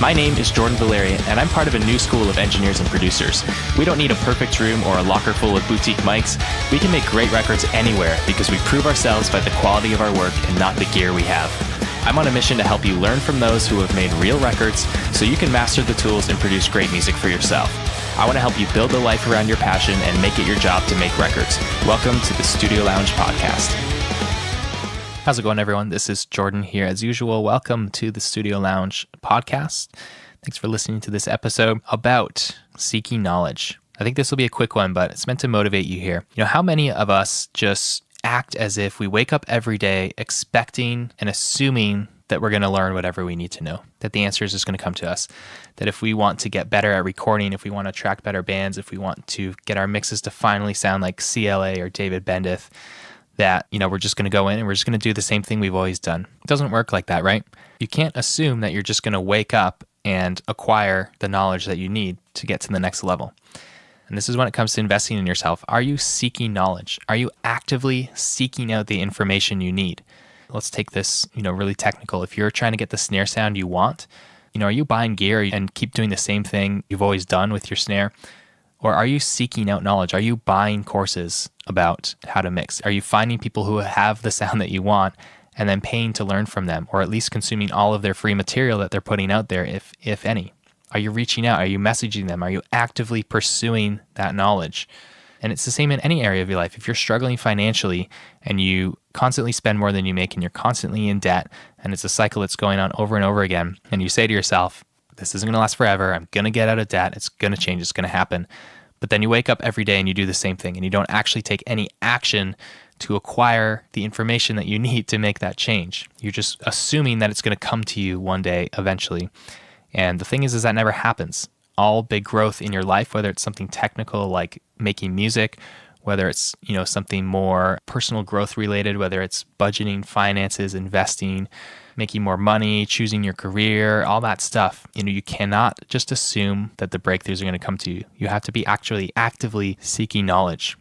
My name is Jordan Valerian, and I'm part of a new school of engineers and producers. We don't need a perfect room or a locker full of boutique mics. We can make great records anywhere because we prove ourselves by the quality of our work and not the gear we have. I'm on a mission to help you learn from those who have made real records so you can master the tools and produce great music for yourself. I want to help you build a life around your passion and make it your job to make records. Welcome to the Studio Lounge Podcast. How's it going, everyone? This is Jordan here. As usual, welcome to the Studio Lounge Podcast. Thanks for listening to this episode about seeking knowledge. I think this will be a quick one, but it's meant to motivate you here. You know, how many of us just act as if we wake up every day expecting and assuming that we're going to learn whatever we need to know, that the answer is just going to come to us, that if we want to get better at recording, if we want to track better bands, if we want to get our mixes to finally sound like CLA or David Bendeth, that, you know, we're just going to go in and we're just going to do the same thing we've always done. It doesn't work like that, right? You can't assume that you're just going to wake up and acquire the knowledge that you need to get to the next level. And this is when it comes to investing in yourself. Are you seeking knowledge? Are you actively seeking out the information you need? Let's take this, really technical. If you're trying to get the snare sound you want, are you buying gear and keep doing the same thing you've always done with your snare? Or are you seeking out knowledge? Are you buying courses about how to mix? Are you finding people who have the sound that you want and then paying to learn from them, or at least consuming all of their free material that they're putting out there, if any? Are you reaching out? Are you messaging them? Are you actively pursuing that knowledge? And it's the same in any area of your life. If you're struggling financially and you constantly spend more than you make and you're constantly in debt, and it's a cycle that's going on over and over again, and you say to yourself, this isn't going to last forever, I'm going to get out of debt, it's going to change, it's going to happen. But then you wake up every day and you do the same thing and you don't actually take any action to acquire the information that you need to make that change. You're just assuming that it's going to come to you one day eventually. And the thing is that never happens. All big growth in your life, whether it's something technical like making music, whether it's, something more personal growth related, whether it's budgeting, finances, investing, making more money, choosing your career, all that stuff. You cannot just assume that the breakthroughs are going to come to you. You have to be actually actively seeking knowledge.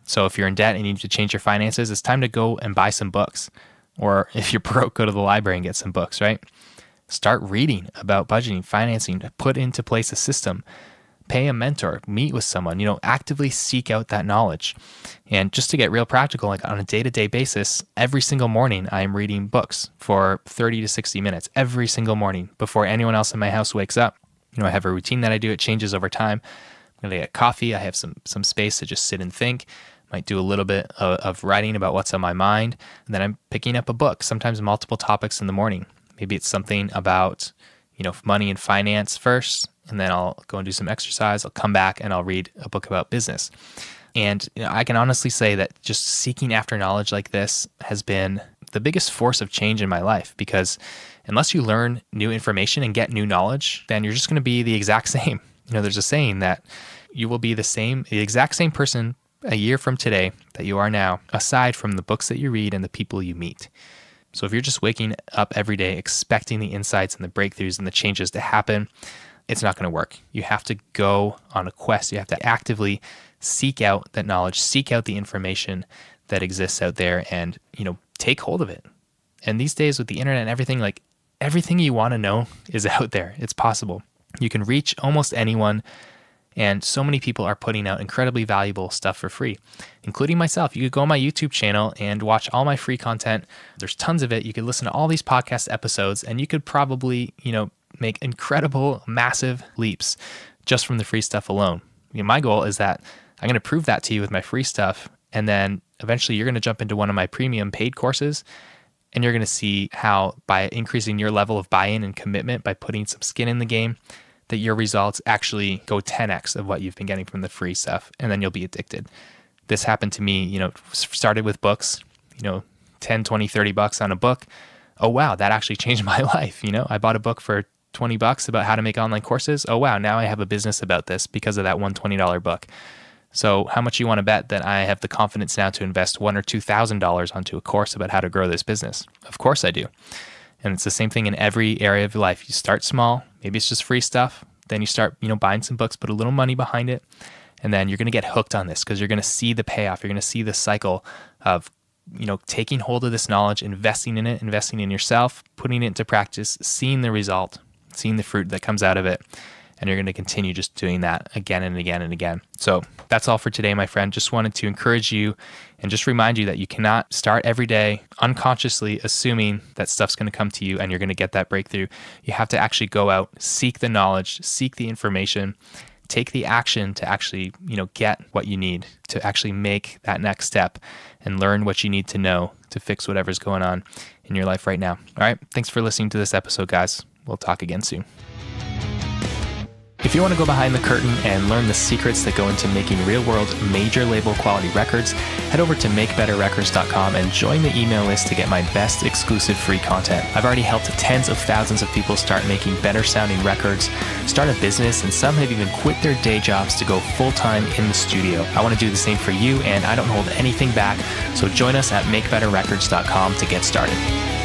So if you're in debt and you need to change your finances, it's time to go and buy some books. Or if you're broke, go to the library and get some books, right? Start reading about budgeting, financing, put into place a system. Pay a mentor, meet with someone, actively seek out that knowledge. And just to get real practical, like on a day-to-day basis, every single morning I am reading books for 30 to 60 minutes every single morning before anyone else in my house wakes up. I have a routine that I do. It changes over time. I'm going to get coffee. I have some space to just sit and think. Might do a little bit of writing about what's on my mind. And then I'm picking up a book, sometimes multiple topics in the morning. Maybe it's something about, money and finance first, and then I'll go and do some exercise. I'll come back and I'll read a book about business. And I can honestly say that just seeking after knowledge like this has been the biggest force of change in my life, because unless you learn new information and get new knowledge, then you're just going to be the exact same. There's a saying that you will be the exact same person a year from today that you are now, aside from the books that you read and the people you meet. So if you're just waking up every day expecting the insights and the breakthroughs and the changes to happen, it's not going to work. You have to go on a quest. You have to actively seek out that knowledge, seek out the information that exists out there, and, take hold of it. And these days with the internet and everything, like everything you want to know is out there. It's possible. You can reach almost anyone. And so many people are putting out incredibly valuable stuff for free, including myself. You could go on my YouTube channel and watch all my free content. There's tons of it. You could listen to all these podcast episodes, and you could probably, make incredible, massive leaps just from the free stuff alone. My goal is that I'm going to prove that to you with my free stuff, and then eventually you're going to jump into one of my premium paid courses, and you're going to see how by increasing your level of buy-in and commitment, by putting some skin in the game, that your results actually go 10x of what you've been getting from the free stuff, and then you'll be addicted. This happened to me, started with books, 10, 20, 30 bucks on a book. Oh, wow, that actually changed my life. I bought a book for 20 bucks about how to make online courses. Oh, wow, now I have a business about this because of that one $20 book. So how much you want to bet that I have the confidence now to invest $1,000 or $2,000 onto a course about how to grow this business? Of course I do. And it's the same thing in every area of your life. You start small, maybe it's just free stuff. Then you start, buying some books, put a little money behind it. And then you're going to get hooked on this because you're going to see the payoff. You're going to see the cycle of, taking hold of this knowledge, investing in it, investing in yourself, putting it into practice, seeing the result. seeing the fruit that comes out of it. And you're going to continue just doing that again and again and again. So that's all for today, my friend. Just wanted to encourage you and just remind you that you cannot start every day unconsciously assuming that stuff's going to come to you and you're going to get that breakthrough. You have to actually go out, seek the knowledge, seek the information, take the action to actually, get what you need to actually make that next step and learn what you need to know to fix whatever's going on in your life right now. All right. Thanks for listening to this episode, guys. We'll talk again soon. If you want to go behind the curtain and learn the secrets that go into making real-world major label quality records, head over to makebetterrecords.com and join the email list to get my best exclusive free content. I've already helped tens of thousands of people start making better sounding records, start a business, and some have even quit their day jobs to go full-time in the studio. I want to do the same for you, and I don't hold anything back, so join us at makebetterrecords.com to get started.